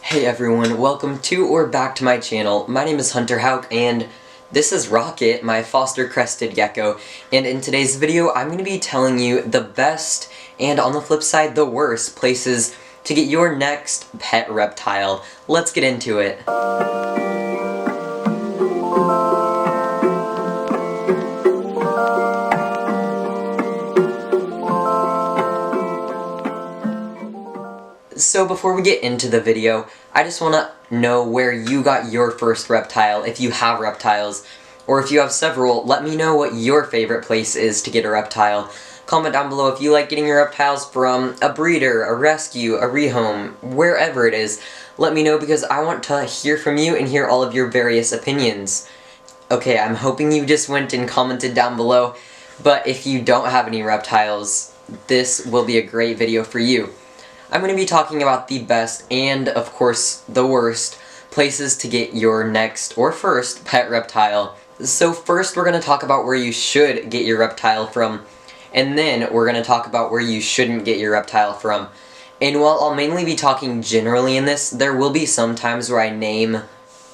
Hey everyone, welcome to or back to my channel. My name is Hunter Houck and this is Rocket, my foster crested gecko, and in today's video I'm going to be telling you the best and on the flip side the worst places to get your next pet reptile. Let's get into it. So before we get into the video, I just want to know where you got your first reptile, if you have reptiles, or if you have several, let me know what your favorite place is to get a reptile. Comment down below if you like getting your reptiles from a breeder, a rescue, a rehome, wherever it is. Let me know because I want to hear from you and hear all of your various opinions. Okay, I'm hoping you just went and commented down below, but if you don't have any reptiles, this will be a great video for you. I'm going to be talking about the best and, of course, the worst places to get your next or first pet reptile. So first we're going to talk about where you should get your reptile from, and then we're going to talk about where you shouldn't get your reptile from. And while I'll mainly be talking generally in this, there will be some times where I name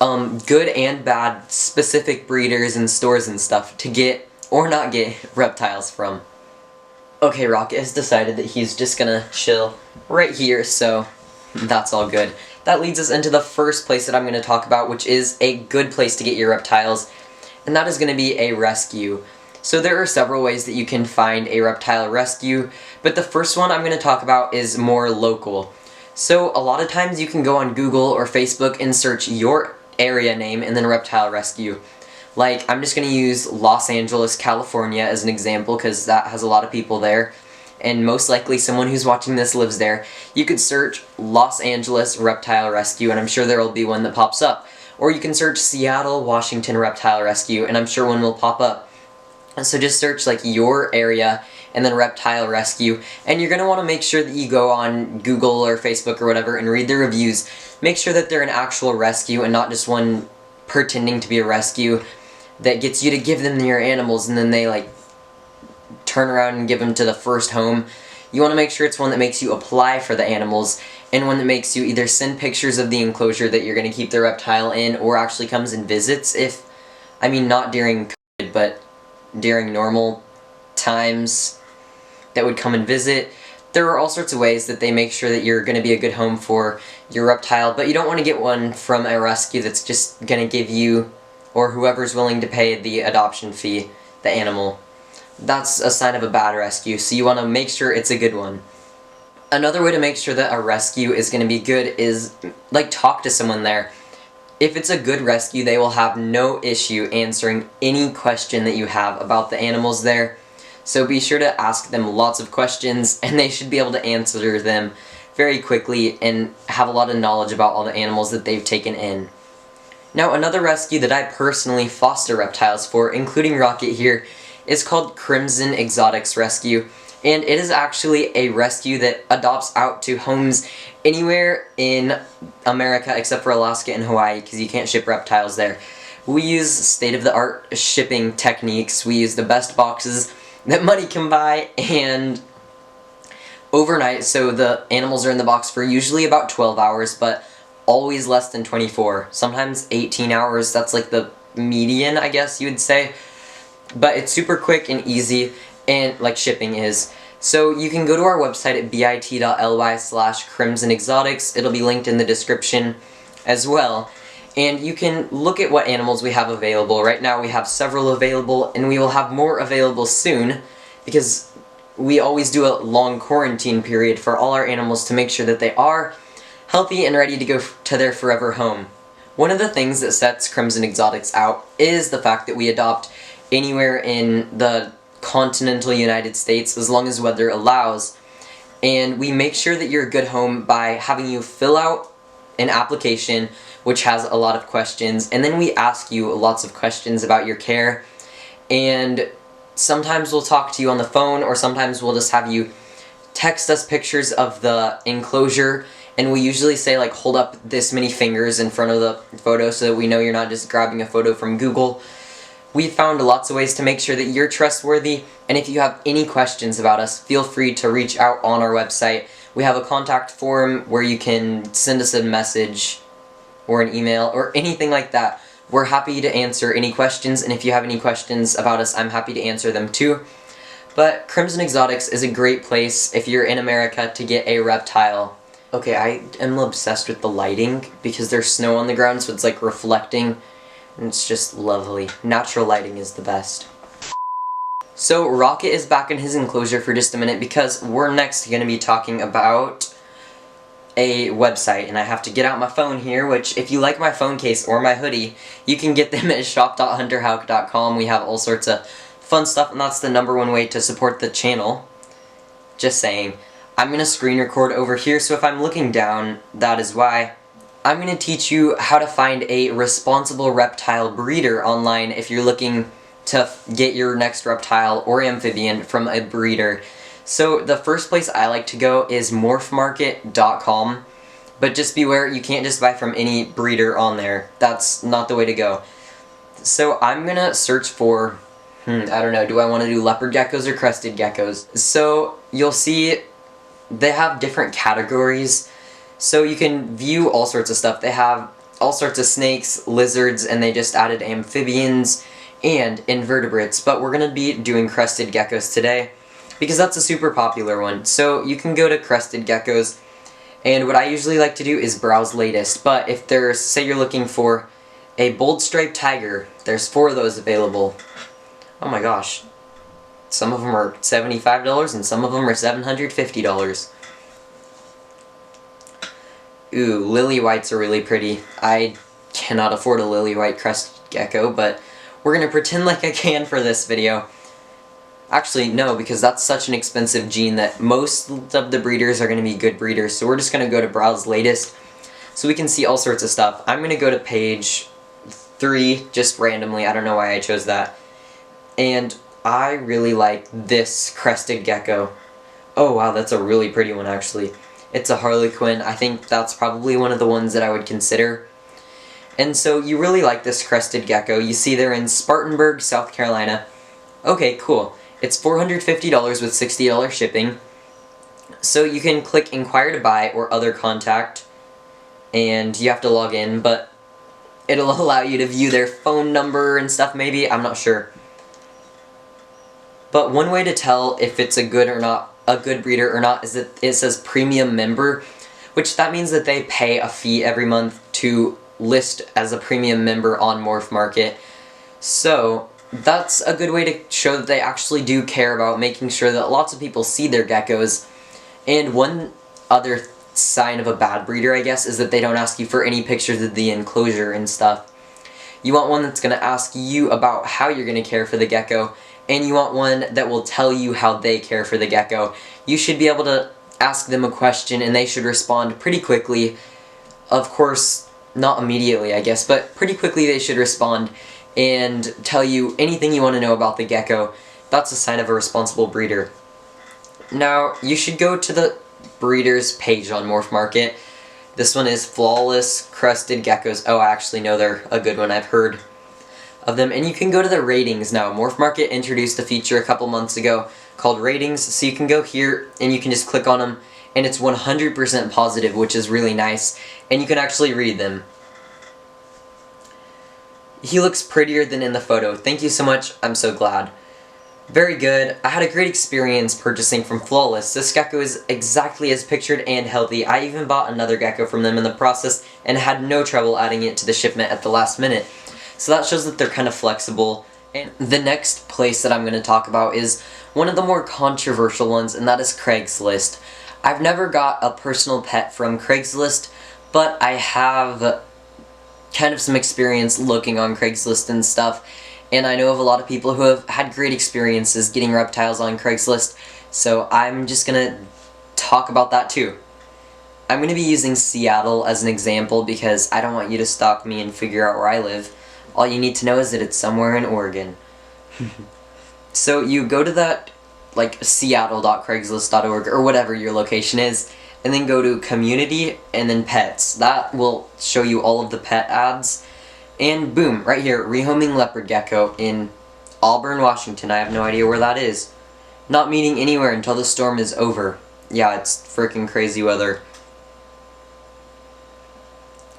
good and bad specific breeders and stores and stuff to get or not get reptiles from. Okay, Rocket has decided that he's just gonna chill right here, so that's all good. That leads us into the first place that I'm gonna talk about, which is a good place to get your reptiles, and that is gonna be a rescue. So there are several ways that you can find a reptile rescue, but the first one I'm gonna talk about is more local. So a lot of times you can go on Google or Facebook and search your area name and then reptile rescue. Like, I'm just going to use Los Angeles, California as an example because that has a lot of people there, and most likely someone who's watching this lives there. You could search Los Angeles Reptile Rescue and I'm sure there will be one that pops up. Or you can search Seattle, Washington Reptile Rescue and I'm sure one will pop up. So just search like your area and then Reptile Rescue, and you're going to want to make sure that you go on Google or Facebook or whatever and read the reviews. Make sure that they're an actual rescue and not just one pretending to be a rescue that gets you to give them your animals and then they like turn around and give them to the first home. You want to make sure it's one that makes you apply for the animals and one that makes you either send pictures of the enclosure that you're going to keep the reptile in or actually comes and visits if, I mean not during COVID, but during normal times that would come and visit. There are all sorts of ways that they make sure that you're going to be a good home for your reptile, but you don't want to get one from a rescue that's just going to give you or whoever's willing to pay the adoption fee, the animal. That's a sign of a bad rescue, so you want to make sure it's a good one. Another way to make sure that a rescue is going to be good is, like, talk to someone there. If it's a good rescue, they will have no issue answering any question that you have about the animals there. So be sure to ask them lots of questions, and they should be able to answer them very quickly and have a lot of knowledge about all the animals that they've taken in. Now, another rescue that I personally foster reptiles for, including Rocket here, is called Crimson Exotics Rescue, and it is actually a rescue that adopts out to homes anywhere in America except for Alaska and Hawaii because you can't ship reptiles there. We use state-of-the-art shipping techniques, we use the best boxes that money can buy, and overnight, so the animals are in the box for usually about 12 hours, but always less than 24, sometimes 18 hours, that's like the median, I guess you would say. But it's super quick and easy, and like shipping is. So you can go to our website at bit.ly/crimsonexotics, it'll be linked in the description as well. And you can look at what animals we have available. Right now we have several available, and we will have more available soon, because we always do a long quarantine period for all our animals to make sure that they are healthy and ready to go to their forever home. One of the things that sets Crimson Exotics out is the fact that we adopt anywhere in the continental United States as long as weather allows, and we make sure that you're a good home by having you fill out an application which has a lot of questions, and then we ask you lots of questions about your care, and sometimes we'll talk to you on the phone, or sometimes we'll just have you text us pictures of the enclosure, and we usually say like hold up this many fingers in front of the photo so that we know you're not just grabbing a photo from Google. We found lots of ways to make sure that you're trustworthy, and if you have any questions about us, feel free to reach out on our website. We have a contact form where you can send us a message or an email or anything like that. We're happy to answer any questions, and if you have any questions about us, I'm happy to answer them too. But Crimson Exotics is a great place if you're in America to get a reptile. Okay, I am obsessed with the lighting because there's snow on the ground, so it's like reflecting, and it's just lovely. Natural lighting is the best. So Rocket is back in his enclosure for just a minute because we're next going to be talking about a website, and I have to get out my phone here, which if you like my phone case or my hoodie, you can get them at shop.hunterhouck.com. We have all sorts of fun stuff, and that's the #1 way to support the channel. Just saying. I'm going to screen record over here, so if I'm looking down, that is why. I'm going to teach you how to find a responsible reptile breeder online if you're looking to get your next reptile or amphibian from a breeder. So the first place I like to go is morphmarket.com, but just beware, you can't just buy from any breeder on there. That's not the way to go. So I'm gonna search for, I don't know, do I want to do leopard geckos or crested geckos? So you'll see they have different categories, so you can view all sorts of stuff. They have all sorts of snakes, lizards, and they just added amphibians and invertebrates, but we're gonna be doing crested geckos today because that's a super popular one. So you can go to crested geckos, and what I usually like to do is browse latest. But if there's, say you're looking for a bold striped tiger, there's 4 of those available. Oh my gosh. Some of them are $75 and some of them are $750. Ooh, lily whites are really pretty. I cannot afford a lily white crested gecko, but we're gonna pretend like I can for this video. Actually, no, because that's such an expensive gene that most of the breeders are going to be good breeders, so we're just going to go to Browse Latest, so we can see all sorts of stuff. I'm going to go to page 3, just randomly, I don't know why I chose that. And I really like this crested gecko. Oh wow, that's a really pretty one actually. It's a harlequin. I think that's probably one of the ones that I would consider. And so you really like this crested gecko. You see they're in Spartanburg, South Carolina. Okay, cool. It's $450 with $60 shipping. So you can click Inquire to Buy or Other Contact, and you have to log in, but it'll allow you to view their phone number and stuff maybe, I'm not sure. But one way to tell if it's a good or not, a good breeder or not, is that it says premium member, which that means that they pay a fee every month to list as a premium member on Morphmarket. So that's a good way to show that they actually do care about making sure that lots of people see their geckos. And one other sign of a bad breeder, I guess, is that they don't ask you for any pictures of the enclosure and stuff. You want one that's going to ask you about how you're going to care for the gecko, and you want one that will tell you how they care for the gecko. You should be able to ask them a question and they should respond pretty quickly. Of course, not immediately, I guess, but pretty quickly they should respond and tell you anything you want to know about the gecko. That's a sign of a responsible breeder. Now, you should go to the breeders page on Morphmarket. This one is Flawless Crested Geckos. Oh, I actually know they're a good one. I've heard of them. And you can go to the ratings now. Morphmarket introduced a feature a couple months ago called ratings, so you can go here and you can just click on them, and it's 100% positive, which is really nice, and you can actually read them. He looks prettier than in the photo. Thank you so much. I'm so glad. Very good. I had a great experience purchasing from Flawless. This gecko is exactly as pictured and healthy. I even bought another gecko from them in the process and had no trouble adding it to the shipment at the last minute. So that shows that they're kind of flexible. And the next place that I'm going to talk about is one of the more controversial ones, and that is Craigslist. I've never got a personal pet from Craigslist, but I have kind of some experience looking on Craigslist and stuff, and I know of a lot of people who have had great experiences getting reptiles on Craigslist, so I'm just gonna talk about that too. I'm gonna be using Seattle as an example because I don't want you to stalk me and figure out where I live. All you need to know is that it's somewhere in Oregon. So you go to that, like seattle.craigslist.org or whatever your location is, and then go to Community and then Pets. That will show you all of the pet ads. And boom, right here, rehoming leopard gecko in Auburn, Washington. I have no idea where that is. Not meeting anywhere until the storm is over. yeah, it's freaking crazy weather.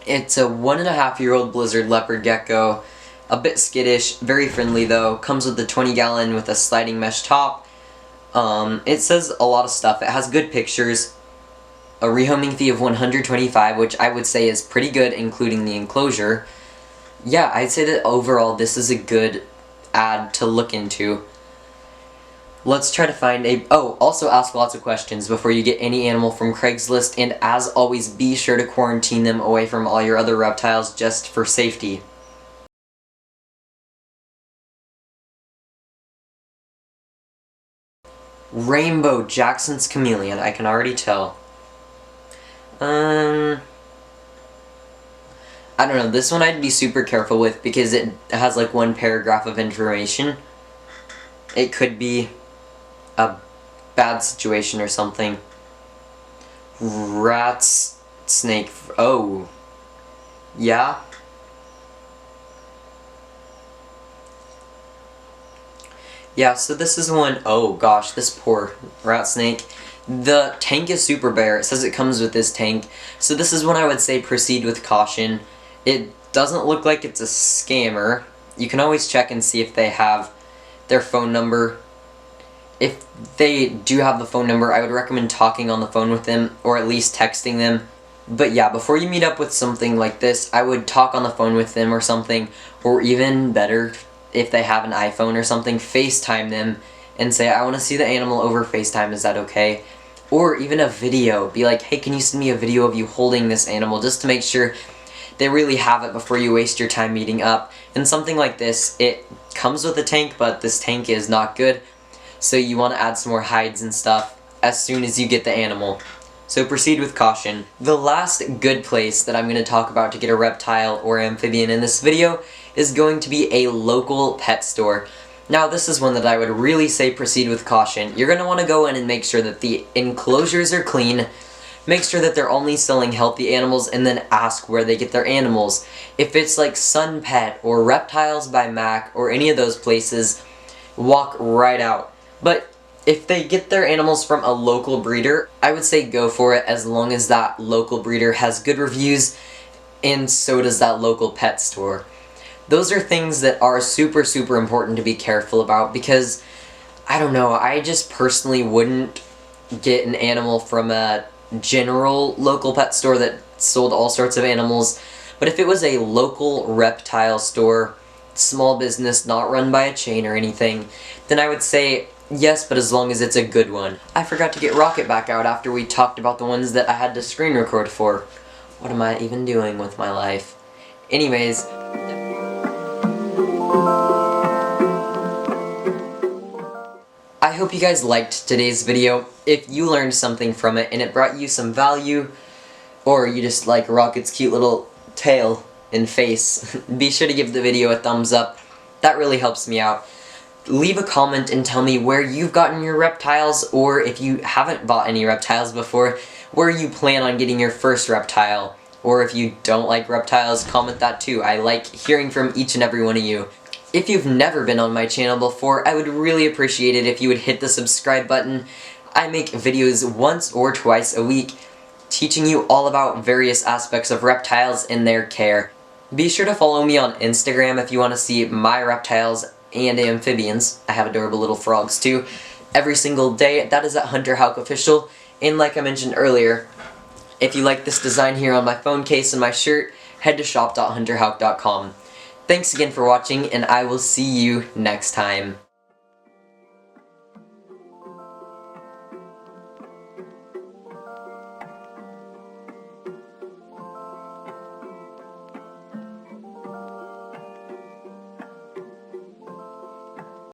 It's a 1.5-year-old blizzard leopard gecko. A bit skittish, very friendly though. Comes with the 20-gallon with a sliding mesh top. It says a lot of stuff. It has good pictures. A rehoming fee of $125, which I would say is pretty good, including the enclosure. Yeah, I'd say that overall this is a good ad to look into. Let's try to find a... Oh, also ask lots of questions before you get any animal from Craigslist, and as always, be sure to quarantine them away from all your other reptiles just for safety. Rainbow Jackson's chameleon, I can already tell. I don't know, this one I'd be super careful with because it has like one paragraph of information. It could be a bad situation or something. Rats, snake, oh. Yeah? Yeah, so this is one, oh gosh, this poor rat snake. The tank is super bare. It says it comes with this tank. So this is one I would say proceed with caution. It doesn't look like it's a scammer. You can always check and see if they have their phone number. If they do have the phone number, I would recommend talking on the phone with them, or at least texting them. But yeah, before you meet up with something like this, I would talk on the phone with them or something, or even better, if they have an iPhone or something, FaceTime them and say, I want to see the animal over FaceTime, is that okay? Or even a video. Be like, hey, can you send me a video of you holding this animal, just to make sure they really have it before you waste your time meeting up. And something like this, it comes with a tank, but this tank is not good, so you want to add some more hides and stuff as soon as you get the animal. So proceed with caution. The last good place that I'm going to talk about to get a reptile or amphibian in this video is going to be a local pet store. Now this is one that I would really say proceed with caution. You're going to want to go in and make sure that the enclosures are clean, make sure that they're only selling healthy animals, and then ask where they get their animals. If it's like Sun Pet or Reptiles by Mac or any of those places, walk right out. But if they get their animals from a local breeder, I would say go for it, as long as that local breeder has good reviews, and so does that local pet store. Those are things that are super, super important to be careful about, because, I don't know, I just personally wouldn't get an animal from a general local pet store that sold all sorts of animals. But if it was a local reptile store, small business, not run by a chain or anything, then I would say yes, but as long as it's a good one. I forgot to get Rocket back out after we talked about the ones that I had to screen record for. What am I even doing with my life? Anyways, I hope you guys liked today's video. If you learned something from it and it brought you some value, or you just like Rocket's cute little tail and face, be sure to give the video a thumbs up. That really helps me out. Leave a comment and tell me where you've gotten your reptiles, or if you haven't bought any reptiles before, where you plan on getting your first reptile. Or if you don't like reptiles, comment that too. I like hearing from each and every one of you. If you've never been on my channel before, I would really appreciate it if you would hit the subscribe button. I make videos once or twice a week, teaching you all about various aspects of reptiles and their care. Be sure to follow me on Instagram if you want to see my reptiles and amphibians. I have adorable little frogs too. Every single day, that is at Hunter Houck Official. And like I mentioned earlier, if you like this design here on my phone case and my shirt, head to shop.hunterhouck.com. Thanks again for watching, and I will see you next time.